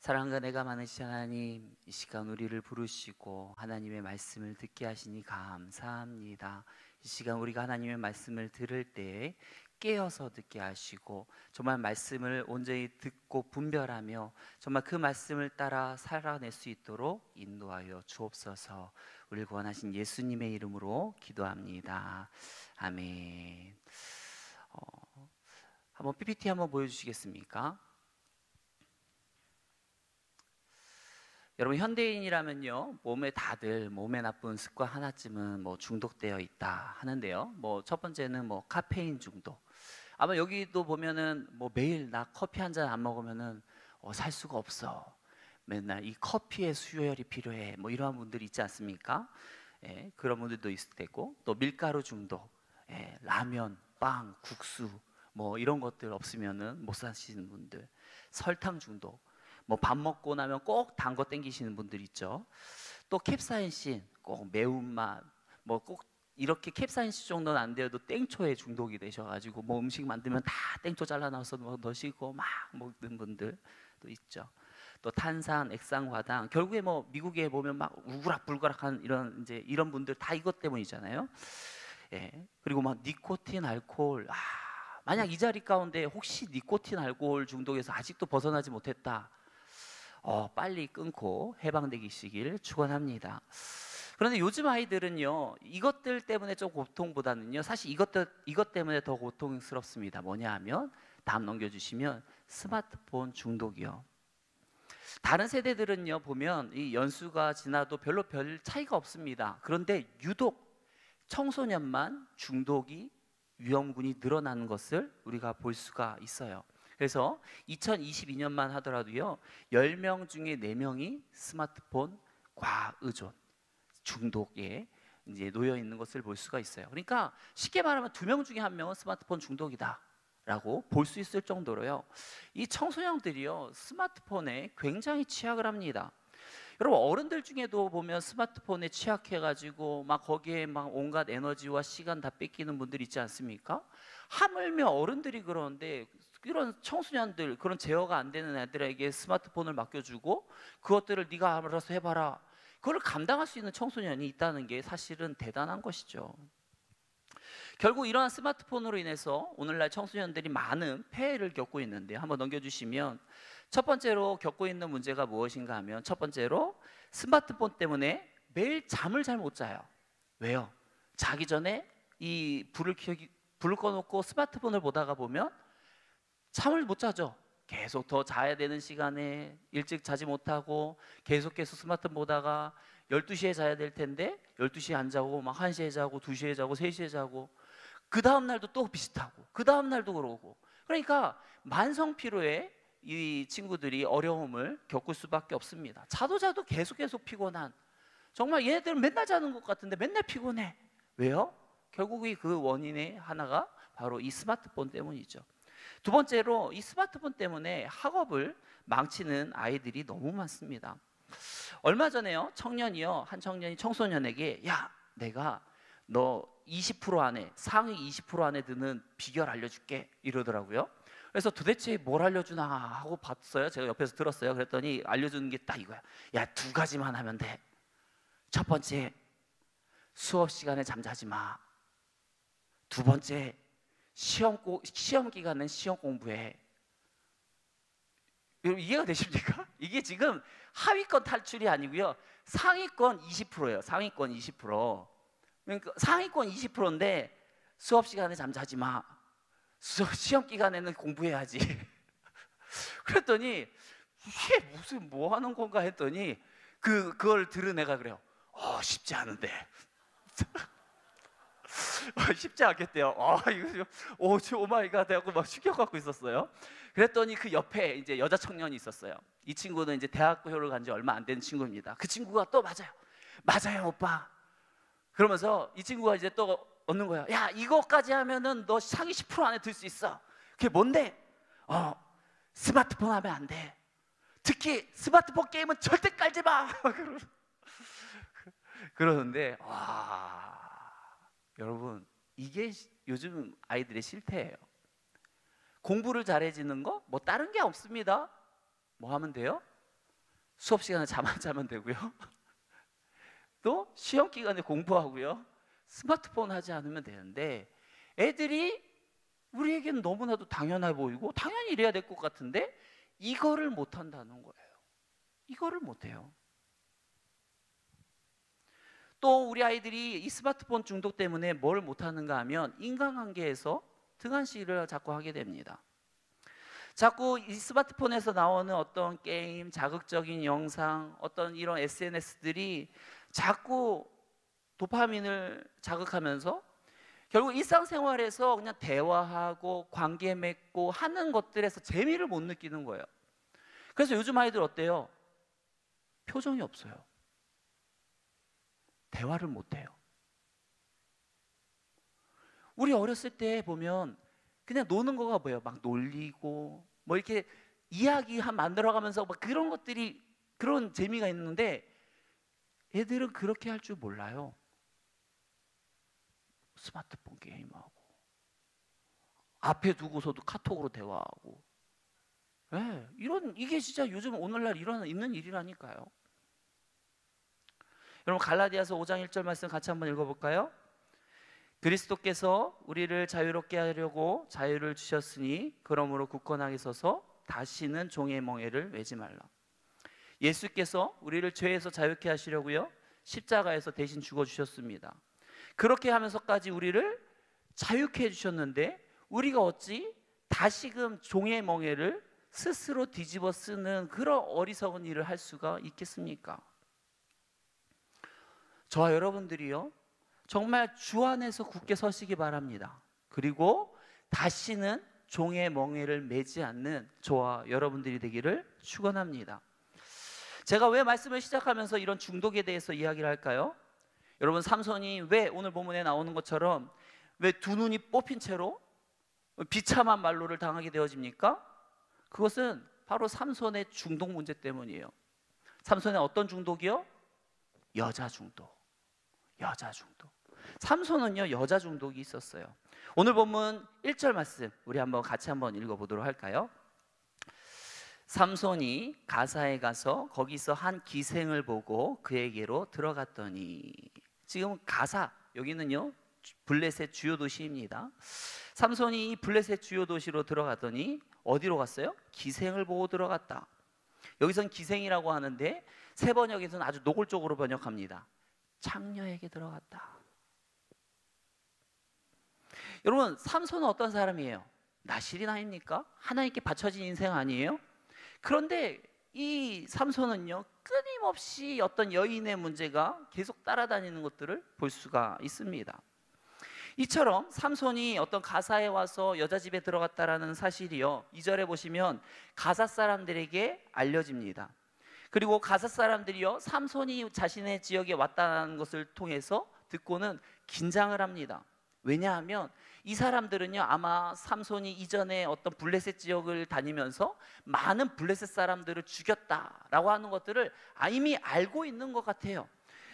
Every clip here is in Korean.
사랑과 내가 많으신 하나님, 이 시간 우리를 부르시고 하나님의 말씀을 듣게 하시니 감사합니다. 이 시간 우리가 하나님의 말씀을 들을 때 깨어서 듣게 하시고 정말 말씀을 온전히 듣고 분별하며 정말 그 말씀을 따라 살아낼 수 있도록 인도하여 주옵소서. 우리를 구원하신 예수님의 이름으로 기도합니다. 아멘. 한번 PPT 한번 보여주시겠습니까? 여러분, 현대인이라면요, 다들 몸에 나쁜 습관 하나쯤은 중독되어 있다 하는데요. 첫 번째는 카페인 중독. 아마 여기도 보면은 매일 나 커피 한 잔 안 먹으면은 살 수가 없어. 맨날 이 커피의 수요열이 필요해. 이러한 분들이 있지 않습니까? 예, 그런 분들도 있을 테고, 또 밀가루 중독, 예, 라면, 빵, 국수 이런 것들 없으면은 못 사시는 분들, 설탕 중독. 밥 먹고 나면 꼭 단 거 땡기시는 분들 있죠. 또 캡사이신, 꼭 매운맛, 꼭 이렇게 캡사이신 정도는 안 돼도 땡초에 중독이 되셔가지고 음식 만들면 다 땡초 잘라 넣어서 넣으시고 막 먹는 분들도 있죠. 또 탄산, 액상화당, 결국에 미국에 보면 막 우그락불그락한 이런 분들 다 이것 때문이잖아요. 예. 그리고 니코틴, 알코올. 만약 이 자리 가운데 혹시 니코틴, 알코올 중독에서 아직도 벗어나지 못했다. 빨리 끊고 해방되시길 축원합니다. 그런데 요즘 아이들은요, 이것들 때문에 좀 고통보다는요, 사실 이것 때문에 더 고통스럽습니다. 뭐냐 하면, 다음 넘겨주시면 스마트폰 중독이요. 다른 세대들은요, 보면 이 연수가 지나도 별로 별 차이가 없습니다. 그런데 유독 청소년만 중독이 위험군이 늘어나는 것을 우리가 볼 수가 있어요. 그래서 2022년만 하더라도요, 10명 중에 4명이 스마트폰 과의존 중독에 이제 놓여 있는 것을 볼 수가 있어요. 그러니까 쉽게 말하면 2명 중에 1명은 스마트폰 중독이다 라고 볼 수 있을 정도로요, 이 청소년들이요, 스마트폰에 굉장히 취약을 합니다. 여러분, 어른들 중에도 보면 스마트폰에 취약해가지고 거기에 온갖 에너지와 시간 다 뺏기는 분들 있지 않습니까? 하물며 어른들이 그러는데 이런 청소년들, 그런 제어가 안 되는 애들에게 스마트폰을 맡겨주고 그것들을 네가 알아서 해봐라, 그걸 감당할 수 있는 청소년이 있다는 게 사실은 대단한 것이죠. 결국 이러한 스마트폰으로 인해서 오늘날 청소년들이 많은 폐해를 겪고 있는데, 한번 넘겨주시면 첫 번째로 겪고 있는 문제가 무엇인가 하면, 첫 번째로 스마트폰 때문에 매일 잠을 잘 못 자요. 왜요? 자기 전에 이 불을 꺼놓고 스마트폰을 보다가 보면 잠을 못 자죠. 계속 더 자야 되는 시간에 일찍 자지 못하고 계속해서 스마트폰 보다가 12시에 자야 될 텐데 12시에 안 자고 1시에 자고 2시에 자고 3시에 자고, 그 다음 날도 또 비슷하고 그 다음 날도 그러고, 그러니까 만성 피로에 이 친구들이 어려움을 겪을 수밖에 없습니다. 자도 계속 피곤한, 정말 얘네들은 맨날 자는 것 같은데 맨날 피곤해. 왜요? 결국에 그 원인의 하나가 바로 이 스마트폰 때문이죠. 두 번째로 이 스마트폰 때문에 학업을 망치는 아이들이 너무 많습니다. 얼마 전에요, 한 청년이 청소년에게 내가 너 20% 안에, 상위 20% 안에 드는 비결 알려줄게 이러더라고요. 그래서 도대체 뭘 알려주나 하고 봤어요. 제가 옆에서 들었어요. 그랬더니 알려주는 게 딱 이거야. 2가지만 하면 돼. 첫 번째, 수업 시간에 잠자지 마. 두 번째, 시험 기간엔 시험 공부해. 여러분, 이해가 되십니까? 이게 지금 하위권 탈출이 아니고요, 상위권 20%예요. 상위권 20%. 그러니까 상위권 20%인데 수업 시간에 잠자지 마. 시험 기간에는 공부해야지. 그랬더니 이게 무슨 뭐 하는 건가 했더니 그걸 들은 애가 그래요. 쉽지 않은데. 쉽지 않겠대요. 이거 오마이갓 하고 막 충격받고 있었어요. 그랬더니 그 옆에 이제 여자 청년이 있었어요. 이 친구는 이제 대학교를 간 지 얼마 안 된 친구입니다. 그 친구가 또 맞아요 오빠. 그러면서 이 친구가 이제 또 얻는 거야. 이거까지 하면은 너 상위 10% 안에 들 수 있어. 그게 뭔데? 스마트폰 하면 안 돼. 특히 스마트폰 게임은 절대 깔지 마. 그러는데 여러분, 이게 요즘 아이들의 실태예요. 공부를 잘해지는 거? 다른 게 없습니다. 뭐 하면 돼요? 수업 시간에 잠 안 자면 되고요. 또 시험 기간에 공부하고요. 스마트폰 하지 않으면 되는데 애들이 우리에게는 너무나도 당연해 보이고 당연히 이래야 될 것 같은데 이거를 못 한다는 거예요. 이거를 못 해요. 또 우리 아이들이 이 스마트폰 중독 때문에 뭘 못 하는가 하면 인간관계에서 등한시를 자꾸 하게 됩니다. 자꾸 이 스마트폰에서 나오는 어떤 게임, 자극적인 영상, 어떤 이런 SNS들이 자꾸 도파민을 자극하면서 결국 일상생활에서 그냥 대화하고 관계 맺고 하는 것들에서 재미를 못 느끼는 거예요. 그래서 요즘 아이들 어때요? 표정이 없어요. 대화를 못 해요. 우리 어렸을 때 보면 그냥 노는 거가 뭐예요? 막 놀리고 뭐 이렇게 이야기 만들어가면서 막 그런 것들이 그런 재미가 있는데 애들은 그렇게 할 줄 몰라요. 스마트폰 게임하고 앞에 두고서도 카톡으로 대화하고 네, 이게 진짜 요즘 오늘날 있는 일이라니까요. 여러분 갈라디아서 5장 1절 말씀 같이 한번 읽어볼까요? 그리스도께서 우리를 자유롭게 하려고 자유를 주셨으니 그러므로 굳건하게 서서 다시는 종의 멍에를 매지 말라. 예수께서 우리를 죄에서 자유케 하시려고요 십자가에서 대신 죽어주셨습니다. 그렇게 하면서까지 우리를 자유케 해주셨는데 우리가 어찌 다시금 종의 멍에를 스스로 뒤집어 쓰는 그런 어리석은 일을 할 수가 있겠습니까? 저와 여러분들이요 정말 주 안에서 굳게 서시기 바랍니다. 그리고 다시는 종의 멍에를 매지 않는 저와 여러분들이 되기를 축원합니다. 제가 왜 말씀을 시작하면서 이런 중독에 대해서 이야기를 할까요? 여러분 삼손이 왜 오늘 본문에 나오는 것처럼 왜 두 눈이 뽑힌 채로 비참한 말로를 당하게 되어집니까? 그것은 바로 삼손의 중독 문제 때문이에요. 삼손의 어떤 중독이요? 여자 중독. 여자 중독. 삼손은요 여자 중독이 있었어요. 오늘 본문 1절 말씀 우리 같이 한번 읽어보도록 할까요? 삼손이 가사에 가서 거기서 한 기생을 보고 그에게로 들어갔더니 지금 가사 여기는요 블레셋 주요 도시입니다. 삼손이 이 블레셋 주요 도시로 들어갔더니 어디로 갔어요? 기생을 보고 들어갔다. 여기선 기생이라고 하는데 세 번역에서는 아주 노골적으로 번역합니다. 창녀에게 들어갔다. 여러분 삼손은 어떤 사람이에요? 나실인 아닙니까? 하나님께 바쳐진 인생 아니에요? 그런데 이 삼손은요 끊임없이 어떤 여인의 문제가 계속 따라다니는 것들을 볼 수가 있습니다. 이처럼 삼손이 어떤 가사에 와서 여자 집에 들어갔다라는 사실이요 2절에 보시면 가사 사람들에게 알려집니다. 그리고 가사 사람들이요 삼손이 자신의 지역에 왔다는 것을 통해서 듣고는 긴장을 합니다. 왜냐하면 이 사람들은요 아마 삼손이 이전에 어떤 블레셋 지역을 다니면서 많은 블레셋 사람들을 죽였다라고 하는 것들을 이미 알고 있는 것 같아요.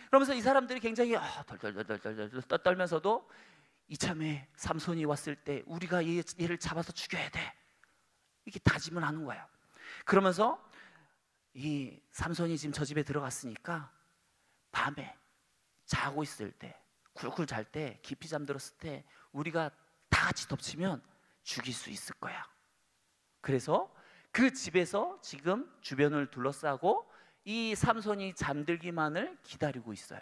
그러면서 이 사람들이 굉장히 덜덜덜덜 떨면서도 이참에 삼손이 왔을 때 우리가 얘를 잡아서 죽여야 돼 이렇게 다짐을 하는 거예요. 그러면서 이 삼손이 지금 저 집에 들어갔으니까 밤에 자고 있을 때 쿨쿨 잘 때 깊이 잠들었을 때 우리가 다 같이 덮치면 죽일 수 있을 거야. 그래서 그 집에서 지금 주변을 둘러싸고 이 삼손이 잠들기만을 기다리고 있어요.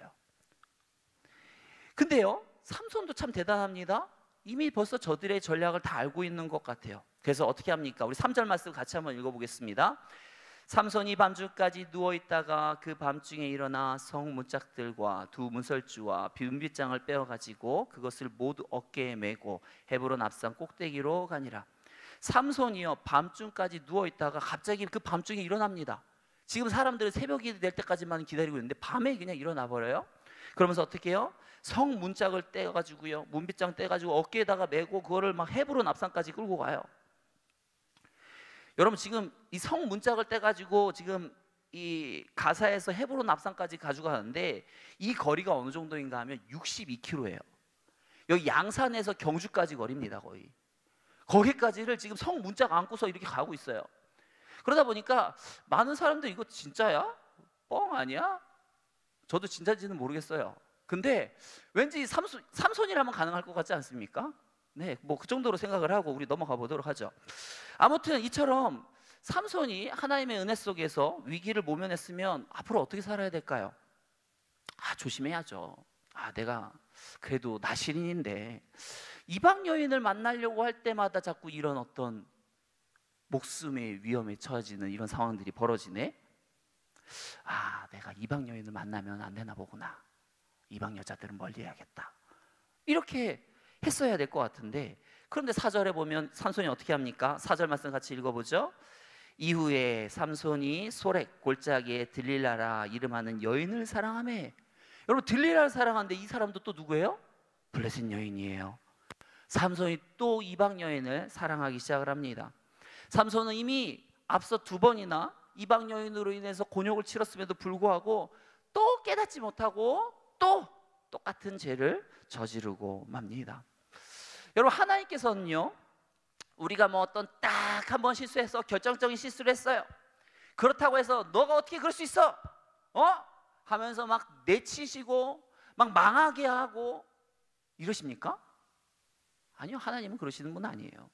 근데요 삼손도 참 대단합니다. 이미 벌써 저들의 전략을 다 알고 있는 것 같아요. 그래서 어떻게 합니까? 우리 3절 말씀 같이 한번 읽어보겠습니다. 삼손이 밤중까지 누워있다가 그 밤중에 일어나 성 문짝들과 두 문설주와 은빗장을 빼어가지고 그것을 모두 어깨에 메고 헤브론 앞산 꼭대기로 가니라. 삼손이요 밤중까지 누워있다가 갑자기 그 밤중에 일어납니다. 지금 사람들은 새벽이 될 때까지만 기다리고 있는데 밤에 그냥 일어나 버려요. 그러면서 어떻게 해요? 성 문짝을 떼가지고요 문빗장 떼가지고 어깨에다가 메고 그거를 막 헤브론 앞산까지 끌고 가요. 여러분 지금 이 성 문짝을 떼가지고 지금 이 가사에서 헤브론 앞산까지 가져가는데 이 거리가 어느 정도인가 하면 62km예요. 여기 양산에서 경주까지 거리입니다. 거의 거기까지를 지금 성 문짝 안고서 이렇게 가고 있어요. 그러다 보니까 많은 사람들 이거 진짜야? 뻥 아니야? 저도 진짜인지는 모르겠어요. 근데 왠지 삼손이라면 가능할 것 같지 않습니까? 네, 뭐 그 정도로 생각을 하고 우리 넘어가 보도록 하죠. 아무튼 이처럼 삼손이 하나님의 은혜 속에서 위기를 모면했으면 앞으로 어떻게 살아야 될까요? 조심해야죠. 내가 그래도 나시린인데 이방 여인을 만나려고 할 때마다 자꾸 이런 어떤 목숨의 위험에 처해지는 이런 상황들이 벌어지네. 내가 이방 여인을 만나면 안 되나 보구나. 이방 여자들은 멀리 해야겠다. 이렇게 했어야 될 것 같은데, 그런데 4절에 보면 삼손이 어떻게 합니까? 4절 말씀 같이 읽어보죠. 이후에 삼손이 소렉 골짜기에 들릴라라 이름하는 여인을 사랑하며. 여러분, 들릴라를 사랑하는데 이 사람도 또 누구예요? 블레셋 여인이에요. 삼손이 또 이방 여인을 사랑하기 시작을 합니다. 삼손은 이미 앞서 2번이나 이방 여인으로 인해서 곤욕을 치렀음에도 불구하고 또 깨닫지 못하고 또 똑같은 죄를 저지르고 맙니다. 여러분, 하나님께서는요, 우리가 뭐 어떤 딱 한 번 실수해서 결정적인 실수를 했어요. 그렇다고 해서 너가 어떻게 그럴 수 있어? 하면서 막 내치시고 막 망하게 하고 이러십니까? 아니요, 하나님은 그러시는 분 아니에요.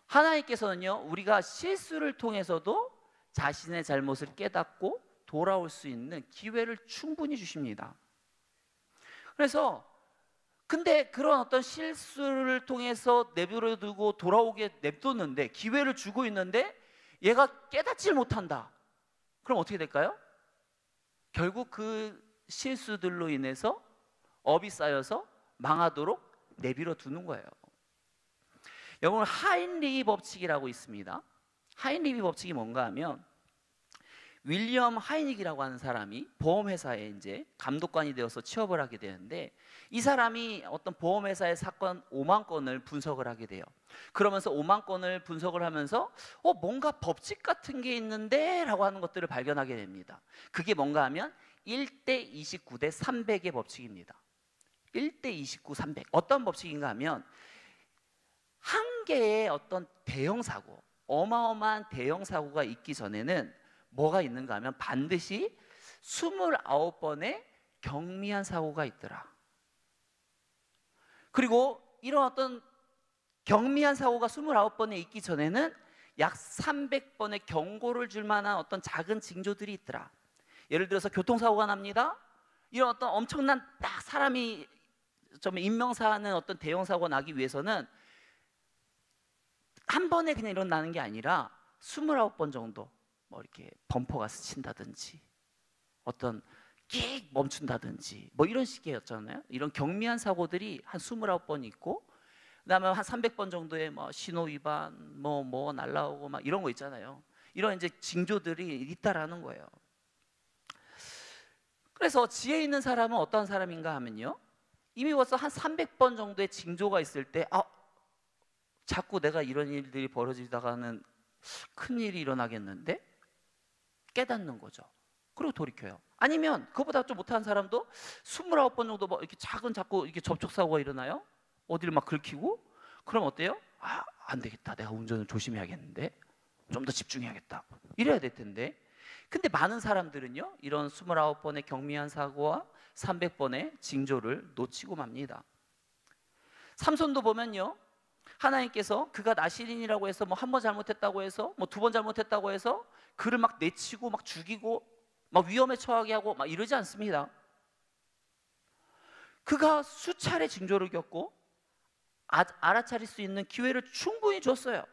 하나님께서는요, 우리가 실수를 통해서도 자신의 잘못을 깨닫고 돌아올 수 있는 기회를 충분히 주십니다. 그래서 근데 그런 어떤 실수를 통해서 내버려 두고 돌아오게 냅뒀는데, 기회를 주고 있는데 얘가 깨닫질 못한다. 그럼 어떻게 될까요? 결국 그 실수들로 인해서 업이 쌓여서 망하도록 내버려 두는 거예요. 여러분, 하인리히 법칙이라고 있습니다. 하인리히 법칙이 뭔가 하면, 윌리엄 하이닉이라고 하는 사람이 보험회사에 이제 감독관이 되어서 취업을 하게 되는데, 이 사람이 어떤 보험회사의 사건 5만 건을 분석을 하게 돼요. 그러면서 5만 건을 분석을 하면서 뭔가 법칙 같은 게 있는데 라고 하는 것들을 발견하게 됩니다. 그게 뭔가 하면 1대 29대 300의 법칙입니다. 1대 29, 300. 어떤 법칙인가 하면, 한 개의 어떤 대형 사고, 어마어마한 대형 사고가 있기 전에는 뭐가 있는가 하면 반드시 29번의 경미한 사고가 있더라. 그리고 이런 어떤 경미한 사고가 29번에 있기 전에는 약 300번의 경고를 줄 만한 어떤 작은 징조들이 있더라. 예를 들어서 교통사고가 납니다. 이런 어떤 엄청난 딱 사람이 좀 인명사하는 어떤 대형 사고가 나기 위해서는 한 번에 그냥 일어나는 게 아니라 29번 정도 뭐 이렇게 범퍼가 스친다든지 어떤 끽 멈춘다든지 뭐 이런 식이었잖아요. 이런 경미한 사고들이 한 29번 있고, 그다음에 한 300번 정도의 뭐 신호 위반, 뭐 날라오고 막 이런 거 있잖아요. 이런 이제 징조들이 있다라는 거예요. 그래서 지혜 있는 사람은 어떤 사람인가 하면요, 이미 벌써 한 300번 정도의 징조가 있을 때 자꾸 내가 이런 일들이 벌어지다가는 큰일이 일어나겠는데? 깨닫는 거죠. 그리고 돌이켜요. 아니면 그보다 좀 못한 사람도 29번 정도 뭐 이렇게 자꾸 이렇게 접촉사고가 일어나요. 어디를 막 긁히고. 그럼 어때요? 안 되겠다. 내가 운전을 조심해야겠는데. 좀 더 집중해야겠다. 이래야 될 텐데. 근데 많은 사람들은요, 이런 29번의 경미한 사고와 300번의 징조를 놓치고 맙니다. 삼손도 보면요, 하나님께서 그가 나시린이라고 해서 뭐 한 번 잘못했다고 해서 뭐 2번 잘못했다고 해서 그를 막 내치고 막 죽이고 막 위험에 처하게 하고 막 이러지 않습니다. 그가 수차례 징조를 겪고 알아차릴 수 있는 기회를 충분히 줬어요.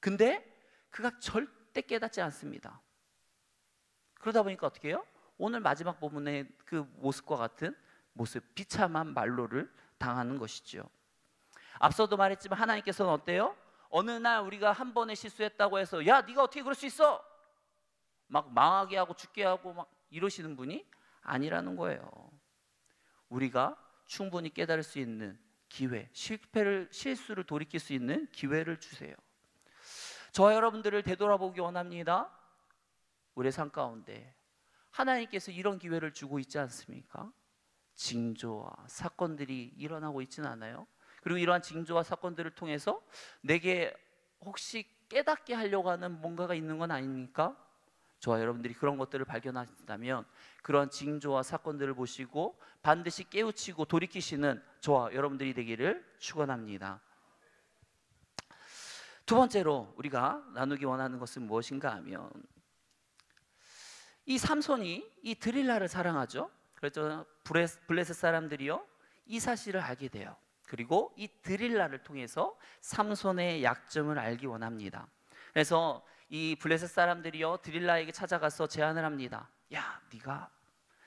근데 그가 절대 깨닫지 않습니다. 그러다 보니까 어떻게 해요? 오늘 마지막 부분의 그 모습과 같은 모습, 비참한 말로를 당하는 것이죠. 앞서도 말했지만 하나님께서는 어때요? 어느 날 우리가 한 번에 실수했다고 해서 야, 네가 어떻게 그럴 수 있어? 막 망하게 하고 죽게 하고 막 이러시는 분이 아니라는 거예요. 우리가 충분히 깨달을 수 있는 기회, 실수를 돌이킬 수 있는 기회를 주세요. 저와 여러분들을 되돌아보기 원합니다. 우리의 삶 가운데 하나님께서 이런 기회를 주고 있지 않습니까? 징조와 사건들이 일어나고 있지는 않아요? 그리고 이러한 징조와 사건들을 통해서 내게 혹시 깨닫게 하려고 하는 뭔가가 있는 건 아닙니까? 저와 여러분들이 그런 것들을 발견하신다면 그런 징조와 사건들을 보시고 반드시 깨우치고 돌이키시는 저와 여러분들이 되기를 축원합니다. 두 번째로 우리가 나누기 원하는 것은 무엇인가 하면, 이 삼손이 이 드릴라를 사랑하죠. 그래서 블레셋 사람들이요, 이 사실을 알게 돼요. 그리고 이 드릴라를 통해서 삼손의 약점을 알기 원합니다. 그래서 이 블레셋 사람들이요, 드릴라에게 찾아가서 제안을 합니다. 야, 네가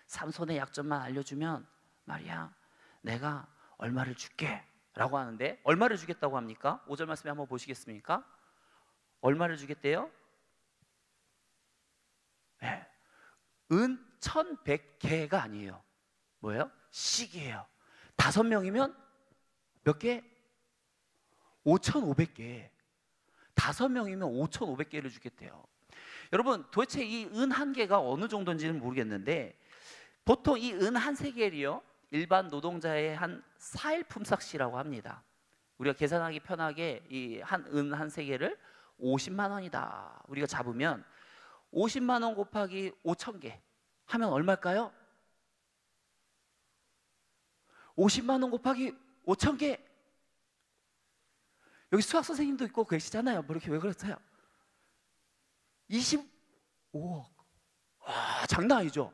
삼손의 약점만 알려주면 말이야, 내가 얼마를 줄게 라고 하는데, 얼마를 주겠다고 합니까? 5절 말씀에 한번 보시겠습니까? 얼마를 주겠대요? 네. 은 1100개가 아니에요. 뭐예요? 씩이에요. 5명이면 몇 개? 5500개. 5명이면 5500개를 주겠대요. 여러분, 도대체 이 은 한 개가 어느 정도인지는 모르겠는데, 보통 이 은 한 세겔이요, 일반 노동자의 한 4일 품삯이라고 합니다. 우리가 계산하기 편하게 이 은 한 세겔을 50만 원이다 우리가 잡으면, 50만 원 곱하기 5,000개 하면 얼마일까요? 50만 원 곱하기 5,000개. 여기 수학 선생님도 있고 계시잖아요. 뭐 이렇게 왜 그랬어요? 25억. 와, 장난 아니죠?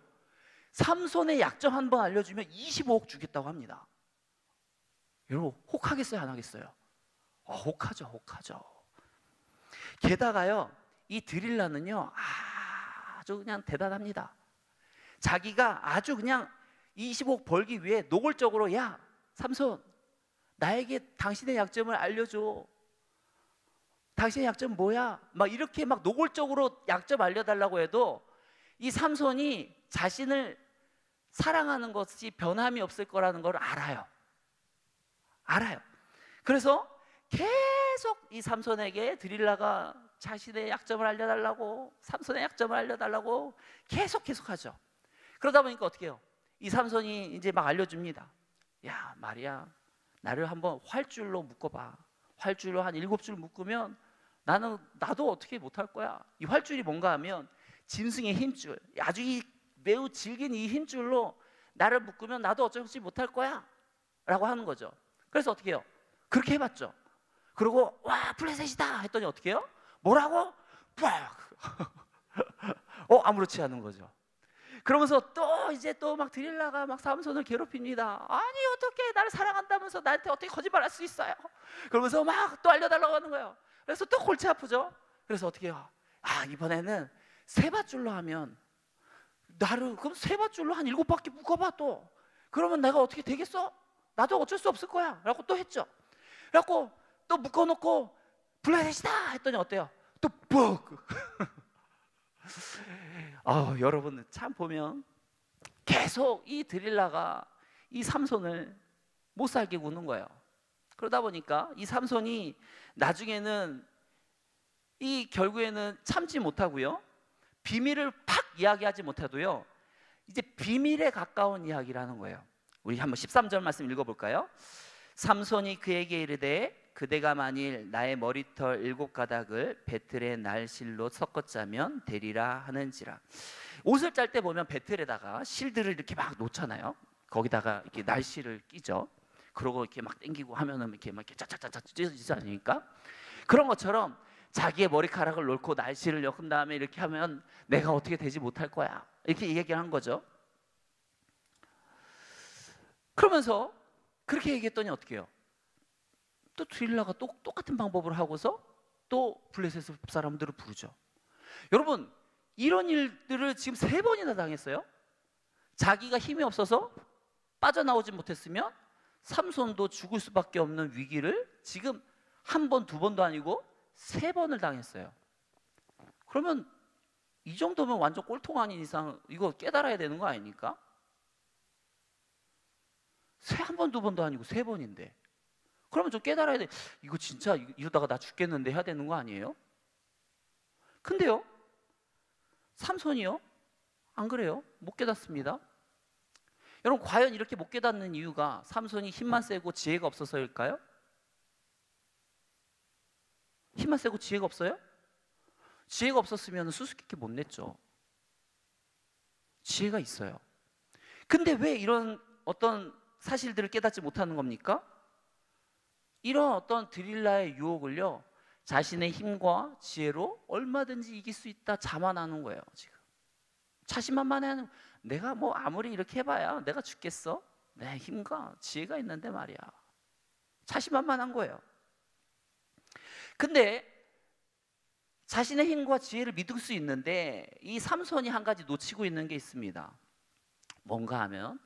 삼손의 약점 한 번 알려주면 25억 주겠다고 합니다. 여러분, 혹하겠어요? 안 하겠어요? 혹하죠, 혹하죠. 게다가요, 이 드릴라는요, 아주 그냥 대단합니다. 자기가 아주 그냥 25억 벌기 위해 노골적으로, 야, 삼손, 나에게 당신의 약점을 알려줘. 당신의 약점 뭐야? 막 이렇게 막 노골적으로 약점 알려달라고 해도 이 삼손이 자신을 사랑하는 것이 변함이 없을 거라는 걸 알아요. 알아요. 그래서 계속 이 삼손에게 드릴라가 자신의 약점을 알려달라고, 삼손의 약점을 알려달라고 계속 하죠. 그러다 보니까 어떻게 해요? 이 삼손이 이제 막 알려줍니다. 야, 말이야, 나를 한번 활줄로 묶어봐. 활줄로 한 7줄 묶으면 나도 어떻게 못할 거야. 이 활줄이 뭔가 하면 짐승의 힘줄, 아주 매우 질긴 이 힘줄로 나를 묶으면 나도 어쩔지 못할 거야 라고 하는 거죠. 그래서 어떻게 해요? 그렇게 해봤죠. 그리고 와, 블레셋이다 했더니 어떻게 해요? 뭐라고? 빡! 아무렇지 않은 거죠. 그러면서 또 이제 또 막 드릴라가 막 삼손을 괴롭힙니다. 아니, 어떻게 나를 사랑한다면서 나한테 어떻게 거짓말할 수 있어요? 그러면서 막 또 알려달라고 하는 거예요. 그래서 또 골치 아프죠. 그래서 어떻게 해요? 이번에는 세 밧줄로 하면 그럼 세 밧줄로 한 7바퀴 묶어봐 또. 그러면 내가 어떻게 되겠어? 나도 어쩔 수 없을 거야 라고 또 했죠. 그래갖고 또 묶어놓고 블레셋이다 했더니 어때요? 또 뻑! 여러분 참 보면 계속 이 드릴라가 이 삼손을 못 살게 구는 거예요. 그러다 보니까 이 삼손이 나중에는 결국에는 참지 못하고요, 비밀을 팍 이야기하지 못해도요, 이제 비밀에 가까운 이야기라는 거예요. 우리 한번 13절 말씀 읽어볼까요? 삼손이 그에게 이르되 그대가 만일 나의 머리털 7가닥을 배틀의 날실로 섞어 짜면 되리라 하는지라. 옷을 짤 때 보면 배틀에다가 실들을 이렇게 막 놓잖아요. 거기다가 이렇게 날실을 끼죠. 그러고 이렇게 막 당기고 하면은 이렇게 막 짜짜짜짜 찢어지지 않으니까, 그런 것처럼 자기의 머리카락을 놓고 날실을 엮은 다음에 이렇게 하면 내가 어떻게 되지 못할 거야, 이렇게 얘기를 한 거죠. 그러면서 그렇게 얘기했더니 어떻게 해요? 또 드릴라가 똑같은 방법을 하고서 또 블레셋 사람들을 부르죠. 여러분, 이런 일들을 지금 3번이나 당했어요. 자기가 힘이 없어서 빠져나오지 못했으면 삼손도 죽을 수밖에 없는 위기를 지금 1번, 2번도 아니고 3번을 당했어요. 그러면 이 정도면 완전 꼴통 아닌 이상 이거 깨달아야 되는 거 아닙니까? 1번, 2번도 아니고 3번인데. 그러면 좀 깨달아야 돼. 이거 진짜 이러다가 나 죽겠는데 해야 되는 거 아니에요? 근데요, 삼손이요? 안 그래요? 못 깨닫습니다. 여러분, 과연 이렇게 못 깨닫는 이유가 삼손이 힘만 세고 지혜가 없어서일까요? 힘만 세고 지혜가 없어요? 지혜가 없었으면 수수께끼 못 냈죠. 지혜가 있어요. 근데 왜 이런 어떤 사실들을 깨닫지 못하는 겁니까? 이런 어떤 드릴라의 유혹을요, 자신의 힘과 지혜로 얼마든지 이길 수 있다 자만하는 거예요. 지금 자신만만해하는, 내가 뭐 아무리 이렇게 해봐야 내가 죽겠어? 내 힘과 지혜가 있는데 말이야. 자신만만한 거예요. 근데 자신의 힘과 지혜를 믿을 수 있는데 이 삼손이 한 가지 놓치고 있는 게 있습니다. 뭔가 하면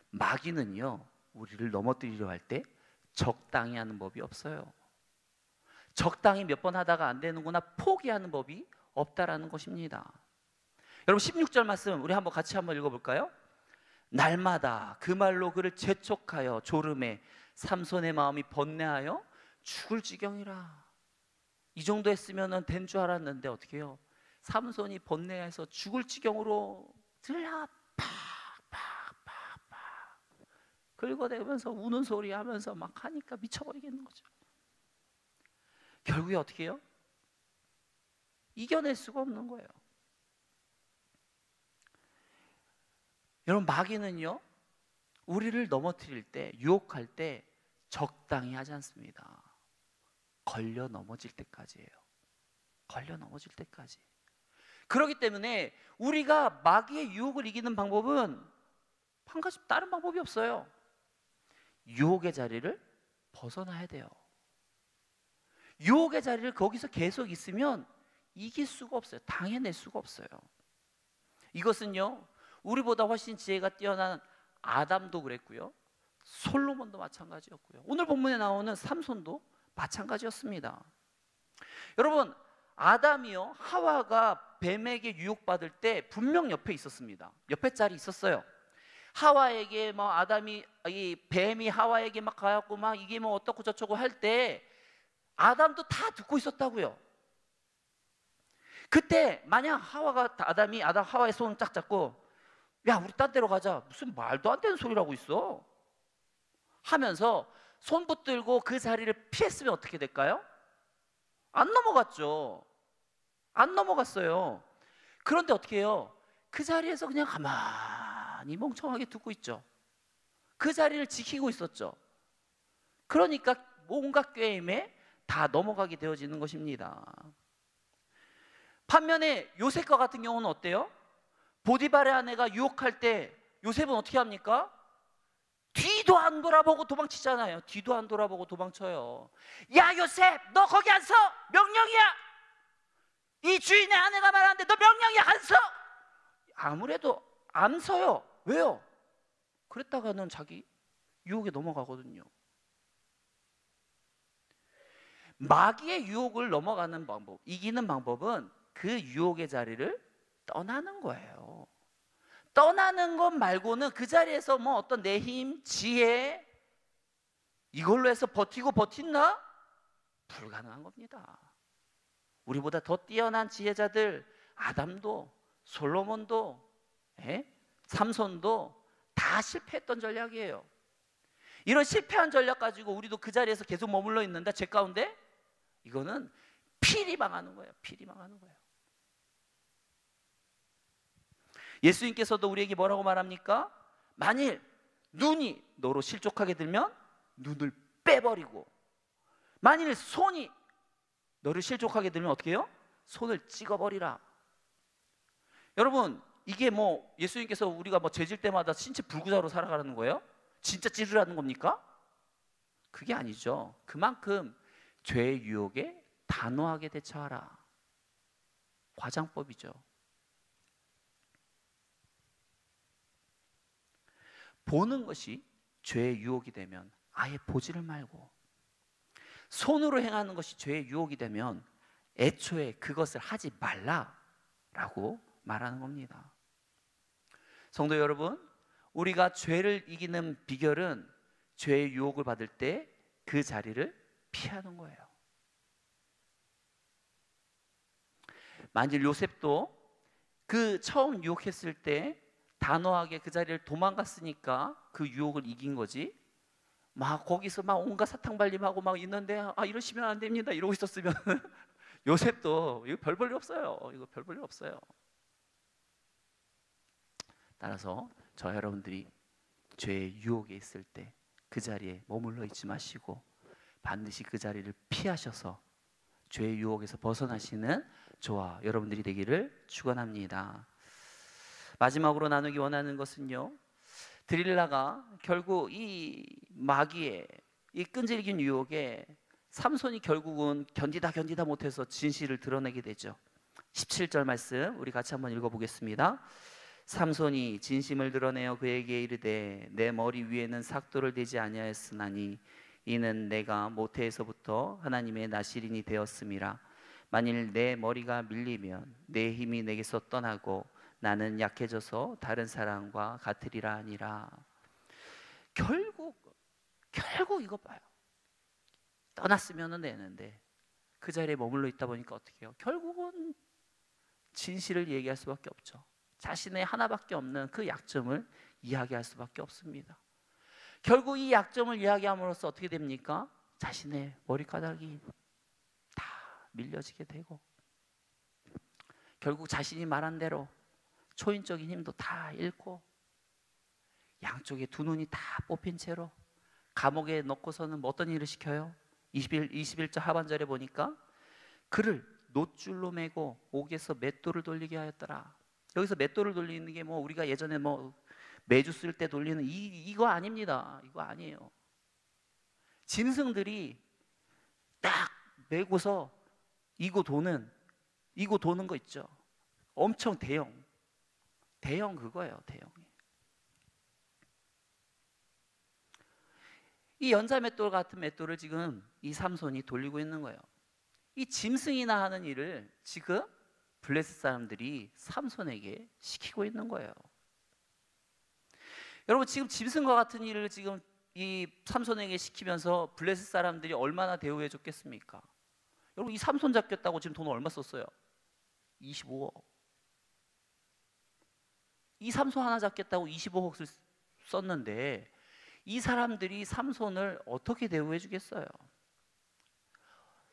마귀는요, 우리를 넘어뜨리려 할 때 적당히 하는 법이 없어요. 적당히 몇 번 하다가 안 되는구나 포기하는 법이 없다라는 것입니다. 여러분 16절 말씀 우리 한번 같이 한번 읽어볼까요? 날마다 그 말로 그를 재촉하여 졸음에 삼손의 마음이 번뇌하여 죽을 지경이라. 이 정도 했으면 된 줄 알았는데 어떻게 해요? 삼손이 번뇌해서 죽을 지경으로 들려 팍팍팍팍 긁어대면서 우는 소리 하면서 막 하니까 미쳐버리겠는 거죠. 결국에 어떻게 해요? 이겨낼 수가 없는 거예요. 여러분 마귀는요, 우리를 넘어뜨릴 때, 유혹할 때 적당히 하지 않습니다. 걸려 넘어질 때까지예요. 걸려 넘어질 때까지. 그렇기 때문에 우리가 마귀의 유혹을 이기는 방법은 한 가지, 다른 방법이 없어요. 유혹의 자리를 벗어나야 돼요. 유혹의 자리를 거기서 계속 있으면 이길 수가 없어요. 당해낼 수가 없어요. 이것은요, 우리보다 훨씬 지혜가 뛰어난 아담도 그랬고요, 솔로몬도 마찬가지였고요, 오늘 본문에 나오는 삼손도 마찬가지였습니다. 여러분 아담이요, 하와가 뱀에게 유혹받을 때 분명 옆에 있었습니다. 옆에 짤이 있었어요. 하와에게 뭐 아담이, 이 뱀이 하와에게 막 가갖고 막 이게 뭐 어떻고 저쩌고 할 때 아담도 다 듣고 있었다고요. 그때 만약 아담 하와의 손을 딱 잡고 야 우리 딴 데로 가자, 무슨 말도 안 되는 소리라고 있어 하면서 손 붙들고 그 자리를 피했으면 어떻게 될까요? 안 넘어갔죠. 안 넘어갔어요. 그런데 어떻게 해요? 그 자리에서 그냥 가만히 멍청하게 두고 있죠. 그 자리를 지키고 있었죠. 그러니까 온갖 꾀임에 다 넘어가게 되어지는 것입니다. 반면에 요셉과 같은 경우는 어때요? 보디발의 아내가 유혹할 때 요셉은 어떻게 합니까? 뒤도 안 돌아보고 도망치잖아요. 뒤도 안 돌아보고 도망쳐요. 야 요셉, 너 거기 안 서! 명령이야! 이 주인의 아내가 말하는데 너 명령이야, 안 서! 아무래도 안 서요. 왜요? 그랬다가는 자기 유혹에 넘어가거든요. 마귀의 유혹을 넘어가는 방법, 이기는 방법은 그 유혹의 자리를 떠나는 거예요. 떠나는 것 말고는 그 자리에서 뭐 어떤 내 힘, 지혜 이걸로 해서 버틴나? 불가능한 겁니다. 우리보다 더 뛰어난 지혜자들, 아담도 솔로몬도 삼손도 다 실패했던 전략이에요. 이런 실패한 전략 가지고 우리도 그 자리에서 계속 머물러 있는다 제 가운데, 이거는 필히 망하는 거예요. 필히 망하는 거예요. 예수님께서도 우리에게 뭐라고 말합니까? 만일 눈이 너로 실족하게 들면 눈을 빼버리고, 만일 손이 너를 실족하게 들면 어떻게 해요? 손을 찍어버리라. 여러분 이게 뭐 예수님께서 우리가 뭐 죄질 때마다 신체 불구자로 살아가는 거예요? 진짜 찌르라는 겁니까? 그게 아니죠. 그만큼 죄의 유혹에 단호하게 대처하라. 과장법이죠. 보는 것이 죄의 유혹이 되면 아예 보지를 말고, 손으로 행하는 것이 죄의 유혹이 되면 애초에 그것을 하지 말라라고 말하는 겁니다. 성도 여러분, 우리가 죄를 이기는 비결은 죄의 유혹을 받을 때 그 자리를 피하는 거예요. 만일 요셉도 그 처음 유혹했을 때 단호하게 그 자리를 도망갔으니까 그 유혹을 이긴 거지, 막 거기서 막 온갖 사탕발림하고 막 있는데 아 이러시면 안 됩니다 이러고 있었으면 요셉도 이거 별 볼 일 없어요. 이거 별 볼 일 없어요. 따라서 저 여러분들이 죄의 유혹에 있을 때 그 자리에 머물러 있지 마시고 반드시 그 자리를 피하셔서 죄의 유혹에서 벗어나시는 저와 여러분들이 되기를 축원합니다. 마지막으로 나누기 원하는 것은요, 드릴라가 결국 이 마귀의 이 끈질긴 유혹에 삼손이 결국은 견디다 못해서 진실을 드러내게 되죠. 17절 말씀 우리 같이 한번 읽어보겠습니다. 삼손이 진심을 드러내어 그에게 이르되 내 머리 위에는 삭도를 대지 아니하였으나니 이는 내가 모태에서부터 하나님의 나실인이 되었음이라. 만일 내 머리가 밀리면 내 힘이 내게서 떠나고 나는 약해져서 다른 사람과 같으리라 하니라. 결국 이거 봐요. 떠났으면 되는데 그 자리에 머물러 있다 보니까 어떻게 해요? 결국은 진실을 얘기할 수밖에 없죠. 자신의 하나밖에 없는 그 약점을 이야기할 수밖에 없습니다. 결국 이 약점을 이야기함으로써 어떻게 됩니까? 자신의 머리카락이 다 밀려지게 되고 결국 자신이 말한 대로 초인적인 힘도 다 잃고 양쪽에 두 눈이 다 뽑힌 채로 감옥에 넣고서는 어떤 일을 시켜요? 21절 하반절에 보니까 그를 놋줄로 매고 옥에서 맷돌을 돌리게 하였더라. 여기서 맷돌을 돌리는 게 뭐 우리가 예전에 뭐 매주 쓸 때 돌리는 이거 아닙니다. 이거 아니에요. 짐승들이 딱 매고서 이고 도는 거 있죠. 엄청 대형 그거예요. 대형이. 이 연자 맷돌 같은 맷돌을 지금 이 삼손이 돌리고 있는 거예요. 이 짐승이나 하는 일을 지금 블레셋 사람들이 삼손에게 시키고 있는 거예요. 여러분 지금 짐승과 같은 일을 지금 이 삼손에게 시키면서 블레셋 사람들이 얼마나 대우해 줬겠습니까? 여러분 이 삼손 잡겠다고 지금 돈 얼마 썼어요? 25억. 이 삼손 하나 잡겠다고 25억을 썼는데 이 사람들이 삼손을 어떻게 대우해 주겠어요?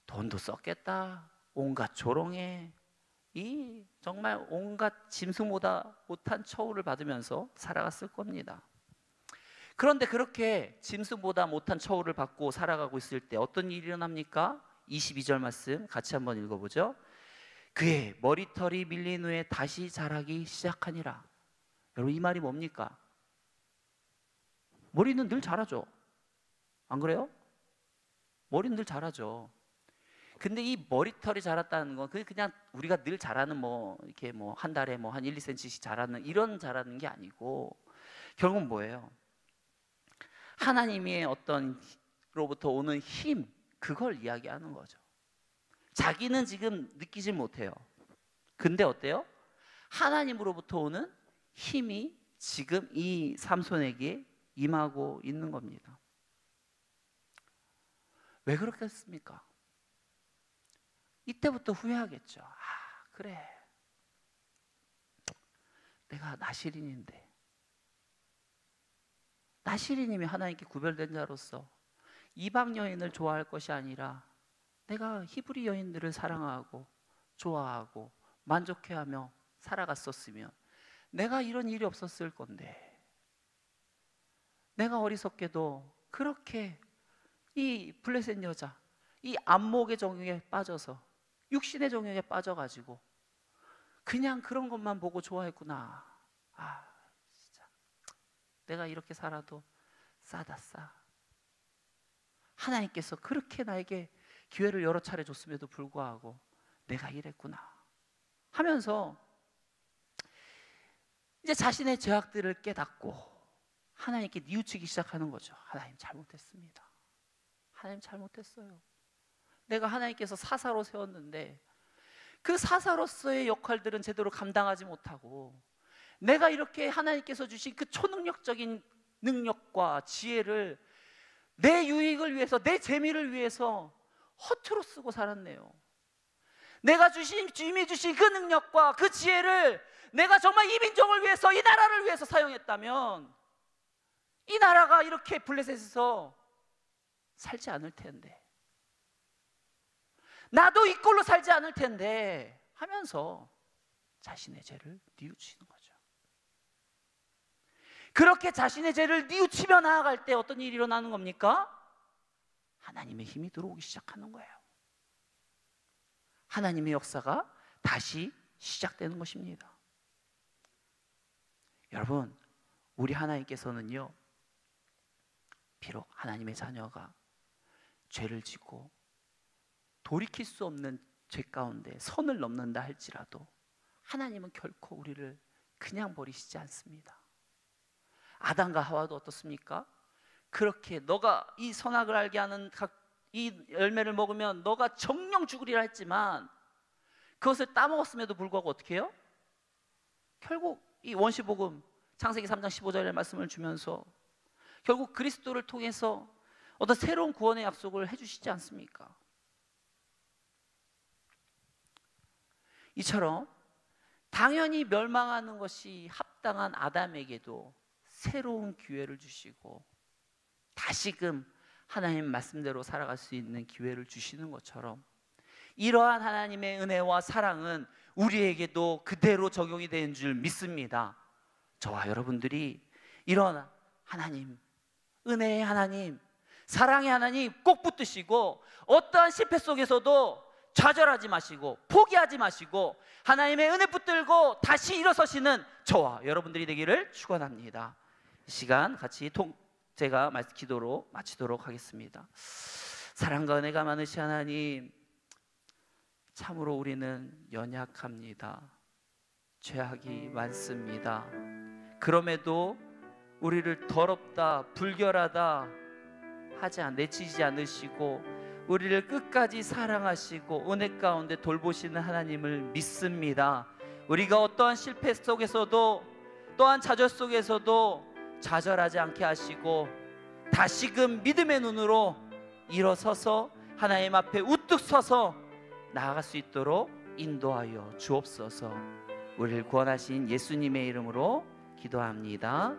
돈도 썼겠다. 온갖 조롱에 이 정말 온갖 짐승보다 못한 처우를 받으면서 살아갔을 겁니다. 그런데 그렇게 짐승보다 못한 처우를 받고 살아가고 있을 때 어떤 일이 일어납니까? 22절 말씀 같이 한번 읽어보죠. 그의 머리털이 밀린 후에 다시 자라기 시작하니라. 여러분 이 말이 뭡니까? 머리는 늘 자라죠. 안 그래요? 머리는 늘 자라죠. 근데 이 머리털이 자랐다는 건 그냥 우리가 늘 자라는 뭐 이렇게 뭐 한 달에 뭐 한 1, 2cm씩 자라는 이런 자라는 게 아니고 결국은 뭐예요? 하나님의 어떤 로부터 오는 힘 그걸 이야기하는 거죠. 자기는 지금 느끼지 못해요. 근데 어때요? 하나님으로부터 오는 힘이 지금 이 삼손에게 임하고 있는 겁니다. 왜 그렇겠습니까? 이때부터 후회하겠죠. 아, 그래. 내가 나실인인데. 나실인님이 하나님께 구별된 자로서 이방 여인을 좋아할 것이 아니라 내가 히브리 여인들을 사랑하고 좋아하고 만족해하며 살아갔었으면 내가 이런 일이 없었을 건데 내가 어리석게도 그렇게 이 블레셋 여자 이 안목의 정욕에 빠져서 육신의 정욕에 빠져가지고 그냥 그런 것만 보고 좋아했구나. 아 진짜 내가 이렇게 살아도 싸다 싸. 하나님께서 그렇게 나에게 기회를 여러 차례 줬음에도 불구하고 내가 이랬구나 하면서 이제 자신의 죄악들을 깨닫고 하나님께 뉘우치기 시작하는 거죠. 하나님 잘못했습니다. 하나님 잘못했어요. 내가 하나님께서 사사로 세웠는데 그 사사로서의 역할들은 제대로 감당하지 못하고 내가 이렇게 하나님께서 주신 그 초능력적인 능력과 지혜를 내 유익을 위해서 내 재미를 위해서 허투루 쓰고 살았네요. 내가 이미 주신 그 능력과 그 지혜를 내가 정말 이 민족을 위해서 이 나라를 위해서 사용했다면 이 나라가 이렇게 블레셋에서 살지 않을 텐데 나도 이 꼴로 살지 않을 텐데 하면서 자신의 죄를 뉘우치는 거죠. 그렇게 자신의 죄를 뉘우치며 나아갈 때 어떤 일이 일어나는 겁니까? 하나님의 힘이 들어오기 시작하는 거예요. 하나님의 역사가 다시 시작되는 것입니다. 여러분, 우리 하나님께서는요, 비록 하나님의 자녀가 죄를 짓고 돌이킬 수 없는 죄 가운데 선을 넘는다 할지라도 하나님은 결코 우리를 그냥 버리시지 않습니다. 아담과 하와도 어떻습니까? 그렇게 너가 이 선악을 알게 하는 이 열매를 먹으면 너가 정령 죽으리라 했지만 그것을 따먹었음에도 불구하고 어떻게 해요? 결국 이 원시복음 창세기 3장 15절의 말씀을 주면서 결국 그리스도를 통해서 어떤 새로운 구원의 약속을 해주시지 않습니까? 이처럼 당연히 멸망하는 것이 합당한 아담에게도 새로운 기회를 주시고 다시금 하나님 말씀대로 살아갈 수 있는 기회를 주시는 것처럼 이러한 하나님의 은혜와 사랑은 우리에게도 그대로 적용이 되는 줄 믿습니다. 저와 여러분들이 이런 하나님, 은혜의 하나님, 사랑의 하나님 꼭 붙드시고 어떠한 실패 속에서도 좌절하지 마시고 포기하지 마시고 하나님의 은혜 붙들고 다시 일어서시는 저와 여러분들이 되기를 축원합니다. 이 시간 같이 제가 기도로 마치도록 하겠습니다. 사랑과 은혜가 많으신 하나님, 참으로 우리는 연약합니다. 죄악이 많습니다. 그럼에도 우리를 더럽다, 불결하다 내치지 않으시고 우리를 끝까지 사랑하시고 은혜 가운데 돌보시는 하나님을 믿습니다. 우리가 어떠한 실패 속에서도 또한 좌절 속에서도 좌절하지 않게 하시고 다시금 믿음의 눈으로 일어서서 하나님 앞에 우뚝 서서 나아갈 수 있도록 인도하여 주옵소서. 우리를 구원하신 예수님의 이름으로 기도합니다.